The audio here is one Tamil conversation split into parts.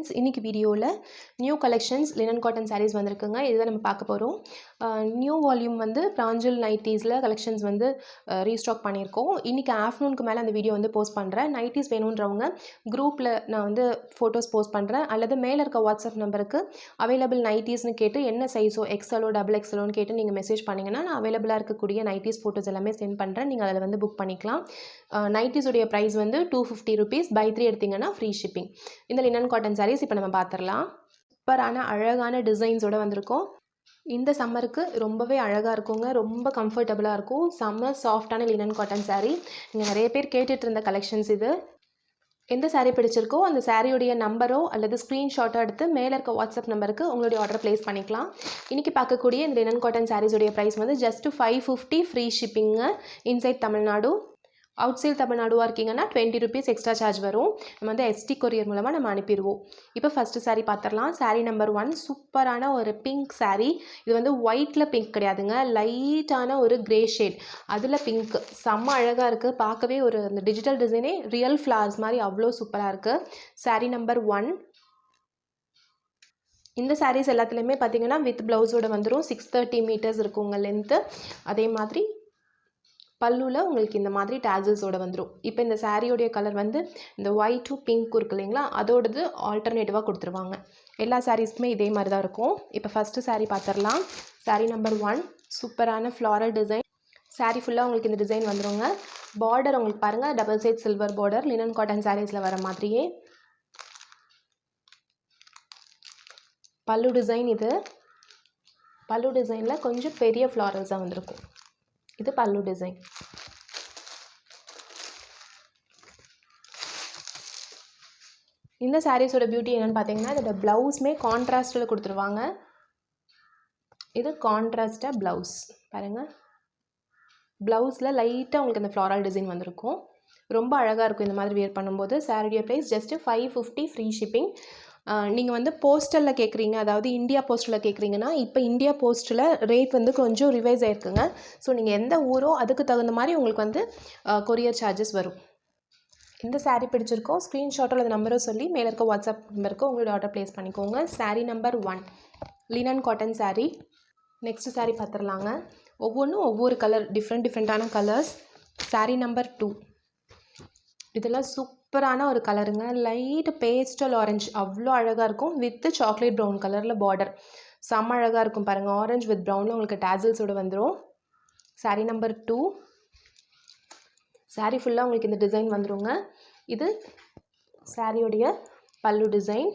ஃப்ரெண்ட்ஸ், இன்னைக்கு வீடியோவில் new collections linen cotton saris வந்திருக்குங்க. இதுதான் நம்ம பார்க்க போகிறோம். நியூ வால்யூம் வந்து பிராஞ்சல் நைட்டிஸில் கலெக்ஷன்ஸ் வந்து ரீஸ்டாக் பண்ணியிருக்கோம். இன்றைக்கி ஆஃப்டர்நூனுக்கு மேலே அந்த வீடியோ வந்து போஸ்ட் பண்ணுறேன். நைட்டிஸ் வேணுன்றவங்க குரூப்பில் நான் வந்து ஃபோட்டோஸ் போஸ்ட் பண்ணுறேன், அல்லது மேலே இருக்க வாட்ஸ்அப் நம்பருக்கு அவைலபிள் நைட்டிஸ்னு கேட்டு என்ன சைஸோ எக்ஸ்எலோ டபுள் எக்ஸ்எலோன்னு கேட்டு நீங்கள் மெசேஜ் பண்ணிங்கன்னா நான் அவைலபிளாக இருக்கக்கூடிய நைட்டிஸ் ஃபோட்டோஸ் எல்லாமே சென்ட் பண்ணுறேன். நீங்கள் அதில் வந்து புக் பண்ணிக்கலாம். நைட்டிஸுடைய ப்ரைஸ் வந்து ₹250. பை 3 எடுத்திங்கன்னா ஃப்ரீ ஷிப்பிங். இந்த லினன் காட்டன் சாரீஸ் இப்போ நம்ம பார்த்துடலாம். சூப்பரான அழகான டிசைன்ஸோடு வந்திருக்கோம். இந்த சம்மருக்கு ரொம்பவே அழகாக இருக்குங்க, ரொம்ப கம்ஃபர்டபுளாக இருக்கும். செம்ம சாஃப்டான லினன் காட்டன் சாரீ. நீங்கள் நிறைய பேர் கேட்டுட்டு இருந்த கலெக்ஷன்ஸ் இது. எந்த சாரீ பிடிச்சிருக்கோ அந்த சாரியுடைய நம்பரோ அல்லது ஸ்க்ரீன்ஷாட்டோ எடுத்து மேலே இருக்க வாட்ஸ்அப் நம்பருக்கு உங்களுடைய ஆர்டர் ப்ளேஸ் பண்ணிக்கலாம். இன்றைக்கி பார்க்கக்கூடிய இந்த லினன் காட்டன் சாரீஸுடைய ப்ரைஸ் வந்து just ₹550 free shipping inside Tamil Nadu. Outside தமிழ்நாடுவாக இருக்கீங்கன்னா ₹20 எக்ஸ்ட்ரா சார்ஜ் வரும். நம்ம வந்து எஸ்டி கொரியர் மூலமாக நம்ம அனுப்பிடுவோம். இப்போ ஃபஸ்ட்டு சாரீ பார்த்துடலாம். சாரீ நம்பர் 1 சூப்பரான ஒரு பிங்க் சாரீ. இது வந்து ஒயிட்டில் பிங்க் கிடையாதுங்க, லைட்டான ஒரு கிரே ஷேட், அதில் பிங்க். செம்ம அழகாக இருக்குது, பார்க்கவே ஒரு அந்த டிஜிட்டல் டிசைனே ரியல் ஃப்ளார்ஸ் மாதிரி அவ்வளோ சூப்பராக இருக்குது. சாரீ நம்பர் 1. இந்த சாரீஸ் எல்லாத்துலேயுமே பார்த்தீங்கன்னா வித் ப்ளவுஸோடு வந்துடும். 630 மீட்டர்ஸ் இருக்குங்க லென்த்து. அதே மாதிரி பல்லுவில் உங்களுக்கு இந்த மாதிரி டேசல்ஸோடு வந்துடும். இப்போ இந்த சாரியோடைய கலர் வந்து இந்த ஒயிட் டு பிங்க் இருக்கு இல்லைங்களா, அதோடது ஆல்டர்னேட்டிவாக கொடுத்துருவாங்க. எல்லா சாரீஸ்க்குமே இதே மாதிரி தான் இருக்கும். இப்போ ஃபஸ்ட்டு சாரீ பார்த்துடலாம். சாரீ நம்பர் 1 சூப்பரான ஃப்ளாரல் டிசைன். சாரீ ஃபுல்லாக உங்களுக்கு இந்த டிசைன் வந்துடுங்க. பார்டர் உங்களுக்கு பாருங்கள், double side silver border, linen cotton சாரீஸில் வர மாதிரியே. பல்லு டிசைன் இது. பல்லு டிசைனில் கொஞ்சம் பெரிய ஃப்ளாரல்ஸாக வந்திருக்கும். இது பல்லு டிசைன். இந்த சாரீஸோட பியூட்டி என்னென்னு பார்த்தீங்கன்னா, இதோட ப்ளவுஸுமே கான்ட்ராஸ்ட்டில் கொடுத்துருவாங்க. இது கான்ட்ராஸ்டாக ப்ளவுஸ் பாருங்கள். ப்ளவுஸில் லைட்டாக உங்களுக்கு இந்த ஃப்ளாரல் டிசைன் வந்திருக்கும். ரொம்ப அழகாக இருக்கும் இந்த மாதிரி வியர் பண்ணும்போது. சாரியுடைய ப்ரைஸ் ஜஸ்ட்டு $550 ஃப்ரீ ஷிப்பிங். நீங்கள் வந்து போஸ்டலில் கேட்குறீங்க, அதாவது இந்தியா போஸ்ட்டில் கேட்குறீங்கன்னா இப்போ இந்தியா போஸ்ட்டில் ரேட் வந்து கொஞ்சம் ரிவைஸ் ஆகிருக்குங்க. ஸோ நீங்கள் எந்த ஊரோ அதுக்கு தகுந்த மாதிரி உங்களுக்கு வந்து கொரியர் சார்ஜஸ் வரும். இந்த சாரீ பிடிச்சிருக்கோ ஸ்க்ரீன்ஷாட்டோ அல்லது நம்பரோ சொல்லி மேலே இருக்க வாட்ஸ்அப் நம்பருக்கு உங்களோட ஆர்டர் ப்ளேஸ் பண்ணிக்கோங்க. Saree number 1 linen cotton saree. Next saree பார்த்துடலாங்க. ஒவ்வொன்றும் ஒவ்வொரு கலர், டிஃப்ரெண்ட்டான கலர்ஸ். சாரீ நம்பர் 2 இதெல்லாம் சூப்பரான ஒரு கலருங்க, லைட் பேஸ்டல் ஆரஞ்சு, அவ்வளோ அழகாக இருக்கும். வித்து சாக்லேட் ப்ரௌன் கலரில் பார்டர், செம்ம அழகாக இருக்கும் பாருங்கள். ஆரஞ்சு வித் ப்ரௌனில் உங்களுக்கு டேசல்ஸோடு வந்துடும். சாரீ நம்பர் 2. சாரீ ஃபுல்லாக உங்களுக்கு இந்த டிசைன் வந்துடுங்க. இது சாரியோடைய பல்லு டிசைன்.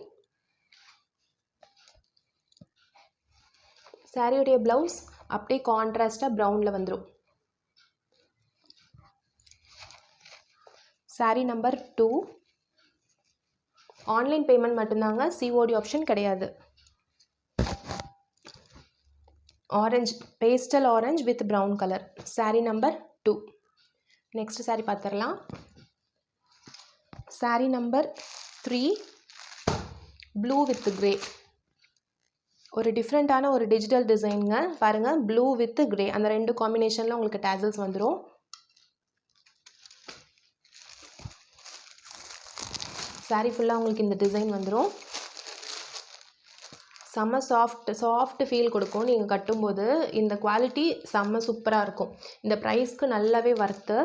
சாரியோடைய ப்ளவுஸ் அப்படியே கான்ட்ராஸ்டாக ப்ரௌனில் வந்துடும். சாரீ நம்பர் 2 ஆன்லைன் பேமெண்ட் மட்டும்தாங்க, சிஓடி ஆப்ஷன் கிடையாது. Orange, pastel orange with brown colour. Saree number 2. Next saree பார்த்துடலாம். Saree number 3 blue with grey. ஒரு டிஃப்ரெண்ட்டான ஒரு டிஜிட்டல் டிசைனுங்க பாருங்கள். ப்ளூ வித் கிரே அந்த ரெண்டு காம்பினேஷனில் உங்களுக்கு டேசல்ஸ் வந்துடும். சாரீ ஃபுல்லாக உங்களுக்கு இந்த டிசைன் வந்துடும். செம்ம சாஃப்ட் ஃபீல் கொடுக்கும் நீங்கள் கட்டும்போது. இந்த குவாலிட்டி செம்ம சூப்பராக இருக்கும். இந்த ப்ரைஸ்க்கு நல்லாவே வர்த்து.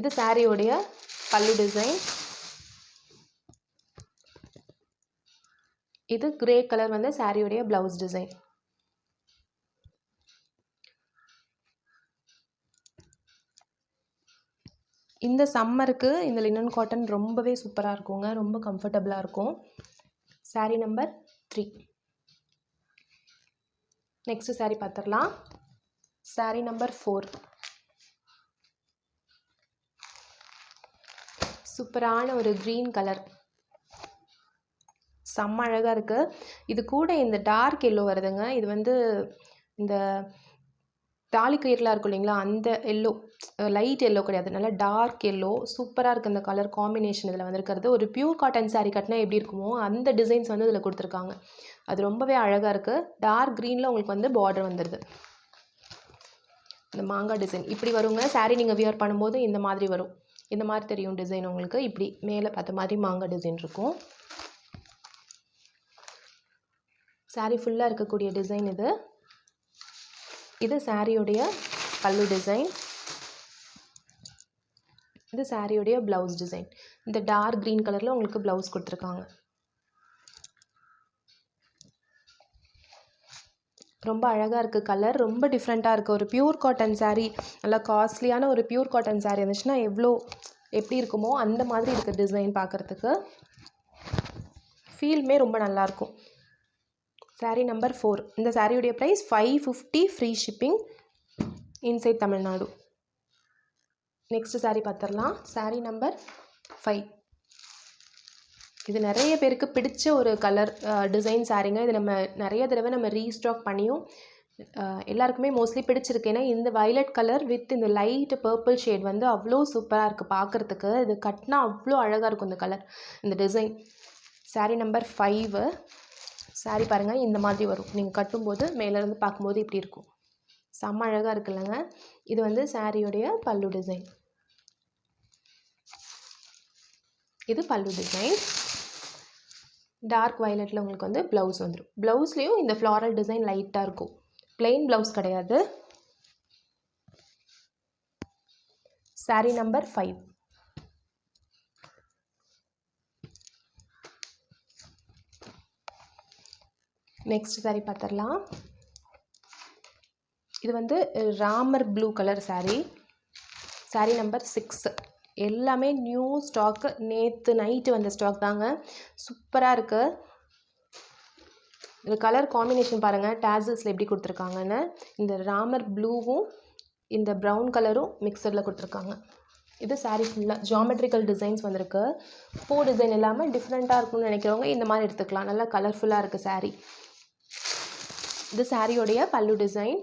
இது சாரியோடைய பல்லு டிசைன். இது கிரே கலர் வந்து சாரியோடைய ப்ளவுஸ் டிசைன். இந்த சம்மருக்கு இந்த லினன் காட்டன் ரொம்பவே சூப்பராக இருக்குங்க, ரொம்ப கம்ஃபர்டபுளாக இருக்கும். சாரீ நம்பர் 3. நெக்ஸ்ட் சாரீ பார்த்துடலாம். சாரீ நம்பர் 4 சூப்பரான ஒரு க்ரீன் கலர், செம்ம அழகாக இருக்குது. இது கூட இந்த டார்க் எல்லோ வருதுங்க. இது வந்து இந்த தாலி கயிறுலாம் இருக்கும் இல்லைங்களா, அந்த எல்லோ, லைட் எல்லோ கிடையாது, நல்லா டார்க் எல்லோ. சூப்பராக இருக்குது இந்த கலர் காம்பினேஷன் இதில் வந்திருக்கிறது. ஒரு பியூர் காட்டன் சாரீ கட்டினா எப்படி இருக்குமோ அந்த டிசைன்ஸ் வந்து இதில் கொடுத்துருக்காங்க. அது ரொம்பவே அழகாக இருக்குது. டார்க் க்ரீனில் உங்களுக்கு வந்து பார்டர் வந்துடுது. இந்த மாங்காய் டிசைன் இப்படி வருங்க. சாரீ நீங்கள் வியர் பண்ணும்போது இந்த மாதிரி வரும். இந்த மாதிரி தெரியும் டிசைன் உங்களுக்கு. இப்படி மேலே பார்த்த மாதிரி மாங்காய் டிசைன் இருக்கும். saree ஃபுல்லாக இருக்கக்கூடிய டிசைன் இது. இது சாரியோடைய பல்லு டிசைன். இது சாரியோடைய ப்ளவுஸ் டிசைன். இந்த டார்க் க்ரீன் கலரில் உங்களுக்கு ப்ளவுஸ் கொடுத்துருக்காங்க. ரொம்ப அழகாக இருக்குது கலர். ரொம்ப டிஃப்ரெண்ட்டாக இருக்குது. ஒரு பியூர் காட்டன் saree, நல்லா காஸ்ட்லியான ஒரு பியூர் காட்டன் saree இருந்துச்சுன்னா எப்படி இருக்குமோ அந்த மாதிரி இருக்குது டிசைன் பார்க்குறதுக்கு. ஃபீல்மே ரொம்ப நல்லாயிருக்கும். saree number 4. இந்த சாரியுடைய price 550 free shipping inside Tamil Nadu. Next saree பார்த்துடலாம். saree number 5. இது நிறைய பேருக்கு பிடிச்ச ஒரு கலர் டிசைன் சாரீங்க. இது நம்ம நிறைய தடவை நம்ம ரீஸ்டாக் பண்ணியும் எல்லாருக்குமே மோஸ்ட்லி பிடிச்சிருக்கு. ஏன்னா இந்த வயலட் கலர் வித் இந்த லைட் பர்பிள் ஷேட் வந்து அவ்வளோ சூப்பராக இருக்குது பார்க்குறதுக்கு. இது கட்டினா அவ்வளோ அழகாக இருக்கும் இந்த கலர், இந்த டிசைன். saree number 5. saree பாருங்கள், இந்த மாதிரி வரும். நீங்கள் கட்டும்போது மேலேருந்து பார்க்கும்போது இப்படி இருக்கும். செம்ம அழகாக இருக்குல்லங்க. இது வந்து சாரியோடைய பல்லு டிசைன். இது பல்லு டிசைன். டார்க் வயலட்டில் உங்களுக்கு வந்து ப்ளவுஸ் வந்துடும். ப்ளவுஸ்லேயும் இந்த ஃப்ளாரல் டிசைன் லைட்டாக இருக்கும். பிளெயின் ப்ளவுஸ் கிடையாது. saree number 5. நெக்ஸ்ட் saree பார்த்துடலாம். இது வந்து Ramar blue colour saree. saree number 6. எல்லாமே நியூ ஸ்டாக்கு. நேற்று நைட்டு வந்த ஸ்டாக் தாங்க. சூப்பராக இருக்குது. இந்த கலர் காம்பினேஷன் பாருங்கள், டேசல்ஸில் எப்படி கொடுத்துருக்காங்கன்னு. இந்த ராமர் ப்ளூவும் இந்த ப்ரௌன் கலரும் மிக்சரில் கொடுத்துருக்காங்க. இது saree ஃபுல்லாக ஜாமெட்ரிக்கல் டிசைன்ஸ் வந்திருக்கு. பூ டிசைன் இல்லாமல் டிஃப்ரெண்ட்டாக இருக்கும்னு நினைக்கிறவங்க இந்த மாதிரி எடுத்துக்கலாம். நல்லா கலர்ஃபுல்லாக இருக்குது saree. இது சாரியோடைய பல்லு டிசைன்.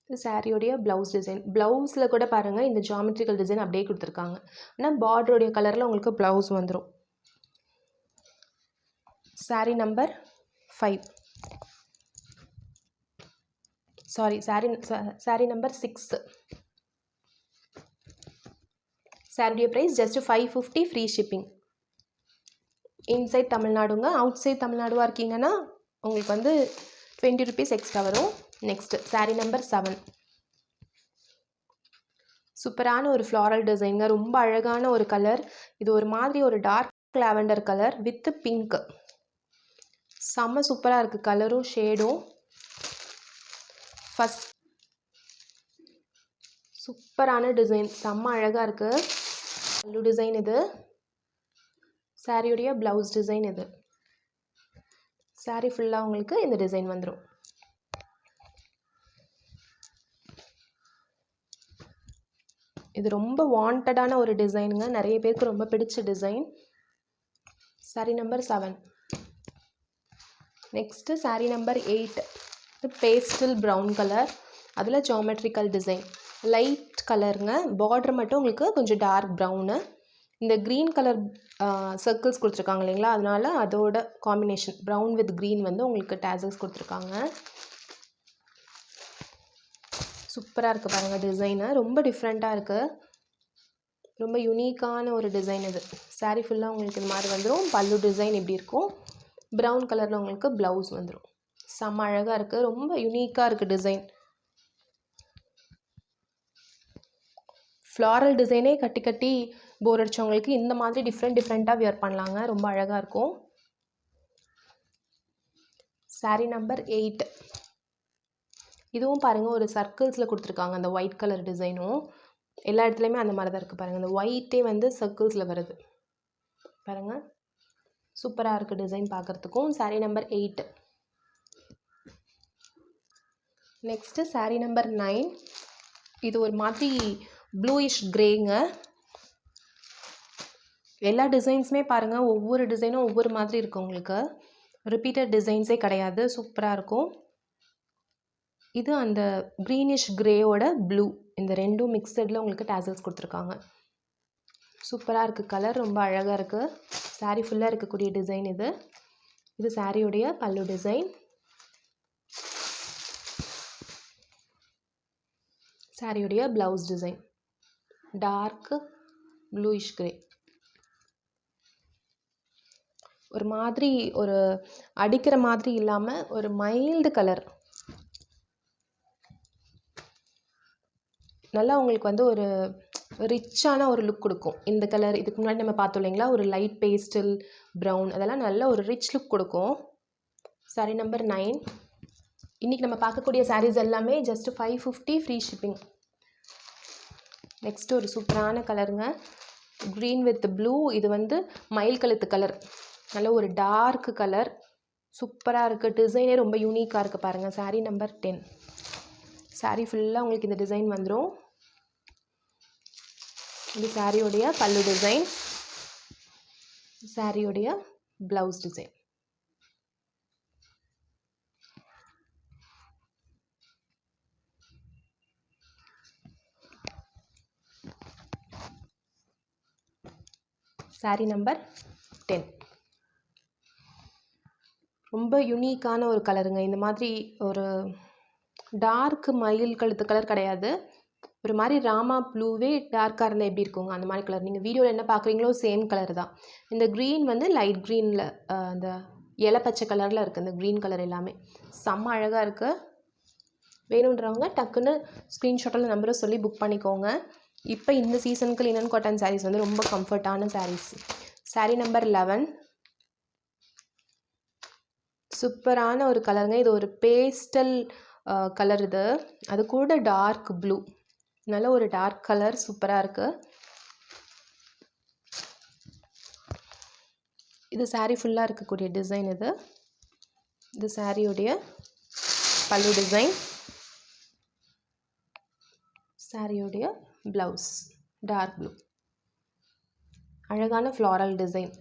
இது சாரியோடைய ப்ளவுஸ் டிசைன். ப்ளவுஸில் கூட பாருங்கள் இந்த ஜாமெட்ரிக்கல் டிசைன் அப்படியே கொடுத்துருக்காங்க. ஆனால் பார்டருடைய கலரில் உங்களுக்கு ப்ளவுஸ் வந்துடும். saree number 5. saree number 6. சாரியுடைய price just 550 free shipping inside தமிழ்நாடுங்க. அவுட் சைட் தமிழ்நாடுவாக இருக்கீங்கன்னா உங்களுக்கு வந்து 20 rupees எக்ஸ்ட்ரா வரும். Next saree number 7. சூப்பரான ஒரு ஃப்ளாரல் டிசைனுங்க. ரொம்ப அழகான ஒரு கலர். இது ஒரு மாதிரி ஒரு dark lavender colour with pink. செம்ம சூப்பராக இருக்குது கலரும் ஷேடும். ஃபஸ்ட் சூப்பரான டிசைன், செம்ம அழகாக இருக்குது. பல்லு டிசைன் இது. சாரியுடைய ப்ளவுஸ் டிசைன் இது. saree ஃபுல்லாக உங்களுக்கு இந்த டிசைன் வந்துடும். இது ரொம்ப வாண்டடான ஒரு டிசைனுங்க. நிறைய பேருக்கு ரொம்ப பிடிச்ச design. saree number 7. Next saree number 8. இது பேஸ்டல் ப்ரௌன் கலர், அதில் ஜாமெட்ரிக்கல் டிசைன். லைட் கலருங்க. பார்டர் மட்டும் உங்களுக்கு கொஞ்சம் டார்க் ப்ரௌனு. இந்த க்ரீன் கலர் சர்க்கிள்ஸ் கொடுத்துருக்காங்க இல்லைங்களா, அதனால அதோட காம்பினேஷன் ப்ரௌன் வித் க்ரீன் வந்து உங்களுக்கு டேசல்ஸ் கொடுத்துருக்காங்க. சூப்பராக இருக்குது பாருங்கள் டிசைனு. ரொம்ப டிஃப்ரெண்ட்டாக இருக்குது. ரொம்ப யூனிக்கான ஒரு டிசைன் இது. saree ஃபுல்லாக உங்களுக்கு இது மாதிரி வந்துடும். பல்லு டிசைன் இப்படி இருக்கும். ப்ரௌன் கலரில் உங்களுக்கு ப்ளவுஸ் வந்துடும். செம்ம அழகாக இருக்குது. ரொம்ப யூனிக்காக இருக்குது டிசைன். ஃப்ளாரல் டிசைனே கட்டி கட்டி போர் அடித்தவங்களுக்கு இந்த மாதிரி டிஃப்ரெண்ட்டாக வியர் பண்ணலாங்க. ரொம்ப அழகாக இருக்கும். saree number 8. இதுவும் பாருங்கள் ஒரு சர்க்கிள்ஸில் கொடுத்துருக்காங்க. அந்த ஒயிட் கலர் டிசைனும் எல்லா இடத்துலையுமே அந்த மாதிரி தான் இருக்குது பாருங்கள். அந்த ஒயிட்டே வந்து சர்க்கிள்ஸில் வருது பாருங்கள். சூப்பராக இருக்குது டிசைன் பார்க்குறதுக்கும். saree number 8. Next saree number 9. இது ஒரு மாதிரி ப்ளூயிஷ் கிரேங்க. எல்லா டிசைன்ஸுமே பாருங்கள், ஒவ்வொரு டிசைனும் ஒவ்வொரு மாதிரி இருக்குது. உங்களுக்கு ரிப்பீட்டட் டிசைன்ஸே கிடையாது. சூப்பராக இருக்கும். இது அந்த க்ரீனிஷ் கிரேயோட ப்ளூ, இந்த ரெண்டும் மிக்சடில் உங்களுக்கு டேசல்ஸ் கொடுத்துருக்காங்க. சூப்பராக இருக்குது கலர். ரொம்ப அழகாக இருக்குது. saree ஃபுல்லாக இருக்கக்கூடிய டிசைன் இது. இது சாரியுடைய பல்லு டிசைன். சாரியுடைய blouse design dark bluish grey. ஒரு மாதிரி ஒரு அடிக்கிற மாதிரி இல்லாமல் ஒரு மைல்டு கலர். நல்லா உங்களுக்கு வந்து ஒரு ரிச்சான ஒரு லுக் கொடுக்கும் இந்த கலர். இதுக்கு முன்னாடி நம்ம பார்த்தோம் இல்லைங்களா, ஒரு லைட் பேஸ்டல் ப்ரௌன், அதெல்லாம் நல்ல ஒரு ரிச் லுக் கொடுக்கும். சாரீ நம்பர் 9. இன்றைக்கி நம்ம பார்க்கக்கூடிய சாரீஸ் எல்லாமே ஜஸ்ட் 550 ஃப்ரீ ஷிப்பிங். நெக்ஸ்ட் ஒரு சூப்பரான கலருங்க, க்ரீன் வித் ப்ளூ. இது வந்து மயில் கழுத்து கலர், நல்ல ஒரு டார்க் கலர், சூப்பராக இருக்குது. டிசைனே ரொம்ப யூனிக்காக இருக்குது பாருங்கள். சாரீ நம்பர் 10. சாரீ ஃபுல்லாக உங்களுக்கு இந்த டிசைன் வந்துடும். இது சாரியோடைய பல்லு டிசைன், சாரியோடைய ப்ளவுஸ் டிசைன். சாரீ நம்பர் 10 ரொம்ப யூனிக்கான ஒரு கலருங்க. இந்த மாதிரி ஒரு டார்க் மயில் கழுத்து கலர் கிடையாது, ஒரு மாதிரி ராமா ப்ளூவே டார்க்காக இருந்தால் எப்படி இருக்குங்க அந்த மாதிரி கலர். நீங்கள் வீடியோவில் என்ன பார்க்குறீங்களோ சேம் கலர் தான். இந்த க்ரீன் வந்து லைட் க்ரீனில் அந்த இலை பச்சை கலரில் இருக்குது. இந்த க்ரீன் கலர் எல்லாமே செம்ம அழகாக இருக்குது. வேணுன்றவங்க டக்குன்னு ஸ்க்ரீன்ஷாட்டில் நம்பரை சொல்லி புக் பண்ணிக்கோங்க. இப்போ இந்த சீசனுக்கு லினன் காட்டன் சாரீஸ் வந்து ரொம்ப கம்ஃபர்டான சாரீஸ். சாரீ நம்பர் 11. சூப்பரான ஒரு கலருங்க. இது ஒரு பேஸ்டல் கலர், இது அது கூட டார்க் ப்ளூ, நல்ல ஒரு டார்க் கலர், சூப்பராக இருக்குது. இது சாரீ ஃபுல்லாக இருக்கக்கூடிய டிசைன். இது சாரியோடைய பல்லு டிசைன், சாரியோடைய ப்ளவுஸ் டார்க் ப்ளூ, அழகான ஃப்ளாரல் டிசைன்.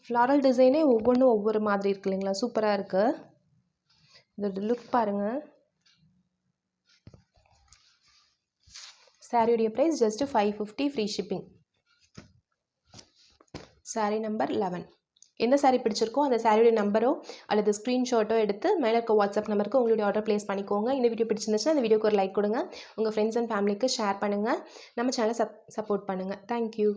ஃப்ளாரல் டிசைனே ஒவ்வொன்றும் ஒவ்வொரு மாதிரி இருக்கு இல்லைங்களா, சூப்பராக இருக்குது. இதோட லுக் பாருங்கள். சாரியுடைய price just 550 free shipping. Sari number 11. எந்த சாரீ பிடிச்சிருக்கோ அந்த சாரியுடைய நம்பரோ அல்லது ஸ்க்ரீன்ஷாட்டோ எடுத்து மேலே இருக்க வாட்ஸ்அப் நம்பருக்கு உங்களுடைய ஆர்டர் ப்ளேஸ் பண்ணிக்கோங்க. இந்த வீடியோ பிடிச்சிருந்துச்சுன்னா இந்த வீடியோக்கு ஒரு லைக் கொடுங்க, உங்கள் ஃப்ரெண்ட்ஸ் அண்ட் ஃபேமிலிக்கு ஷேர் பண்ணுங்கள், நம்ம சேனலை சப்போர்ட் பண்ணுங்கள். தேங்க்யூ.